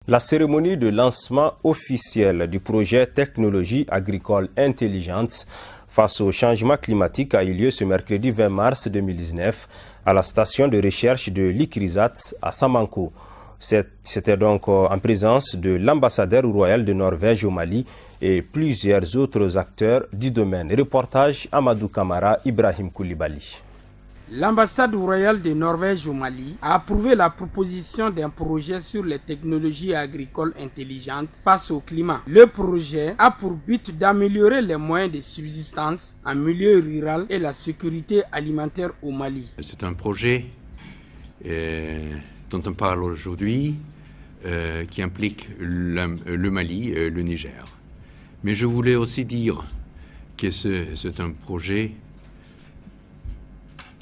La cérémonie de lancement officiel du projet Technologie agricole intelligente face au changement climatique a eu lieu ce mercredi 20 mars 2019 à la station de recherche de l'ICRISAT à Samanco. C'était donc en présence de l'ambassadeur royal de Norvège au Mali et plusieurs autres acteurs du domaine. Reportage Amadou Kamara, Ibrahim Koulibaly. L'ambassade royale de Norvège au Mali a approuvé la proposition d'un projet sur les technologies agricoles intelligentes face au climat. Le projet a pour but d'améliorer les moyens de subsistance en milieu rural et la sécurité alimentaire au Mali. C'est un projet dont on parle aujourd'hui qui implique le Mali et le Niger. Mais je voulais aussi dire que c'est un projet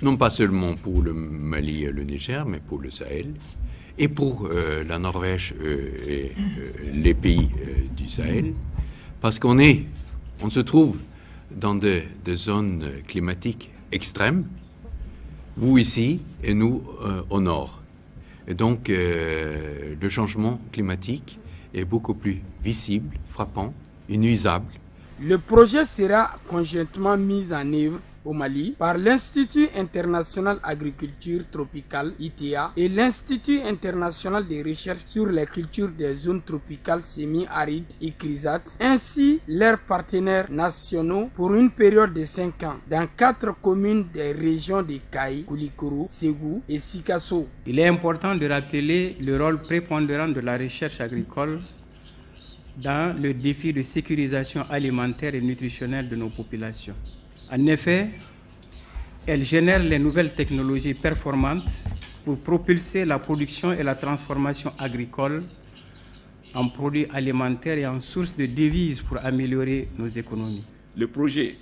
non pas seulement pour le Mali et le Niger, mais pour le Sahel, et pour la Norvège et les pays du Sahel, parce on se trouve dans des zones climatiques extrêmes, vous ici et nous au nord. Et donc le changement climatique est beaucoup plus visible, frappant, inuisable. Le projet sera conjointement mis en œuvre au Mali par l'Institut international agriculture tropicale ITA et l'Institut international de recherche sur les cultures des zones tropicales semi-arides ICRISAT, ainsi leurs partenaires nationaux pour une période de 5 ans dans 4 communes des régions de Kaï, Koulikoro, Ségou et Sikasso. Il est important de rappeler le rôle prépondérant de la recherche agricole dans le défi de sécurisation alimentaire et nutritionnelle de nos populations. En effet, elle génère les nouvelles technologies performantes pour propulser la production et la transformation agricole en produits alimentaires et en source de devises pour améliorer nos économies. Le projet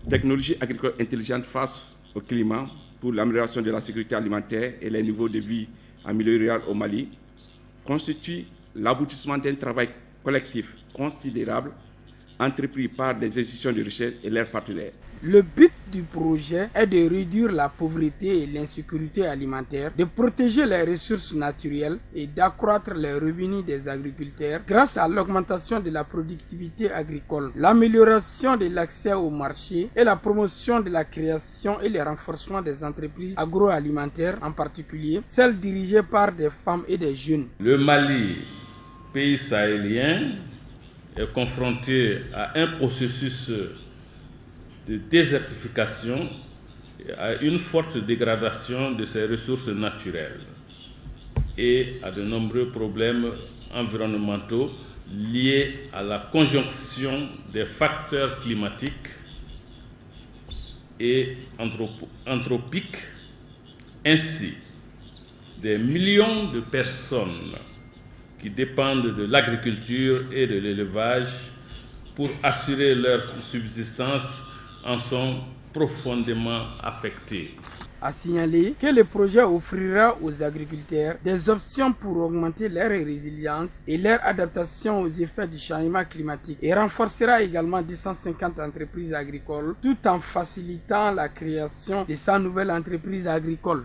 Technologie agricole intelligente face au climat pour l'amélioration de la sécurité alimentaire et les niveaux de vie en milieu rural au Mali constitue l'aboutissement d'un travail collectif considérable entrepris par des institutions de recherche et leurs partenaires. Le but du projet est de réduire la pauvreté et l'insécurité alimentaire, de protéger les ressources naturelles et d'accroître les revenus des agriculteurs grâce à l'augmentation de la productivité agricole, l'amélioration de l'accès au marché et la promotion de la création et le renforcement des entreprises agroalimentaires, en particulier celles dirigées par des femmes et des jeunes. Le Mali, pays sahélien, est confronté à un processus de désertification et à une forte dégradation de ses ressources naturelles et à de nombreux problèmes environnementaux liés à la conjonction des facteurs climatiques et anthropiques. Ainsi, des millions de personnes qui dépendent de l'agriculture et de l'élevage pour assurer leur subsistance en sont profondément affectés. A signaler que le projet offrira aux agriculteurs des options pour augmenter leur résilience et leur adaptation aux effets du changement climatique et renforcera également 250 entreprises agricoles tout en facilitant la création de 100 nouvelles entreprises agricoles.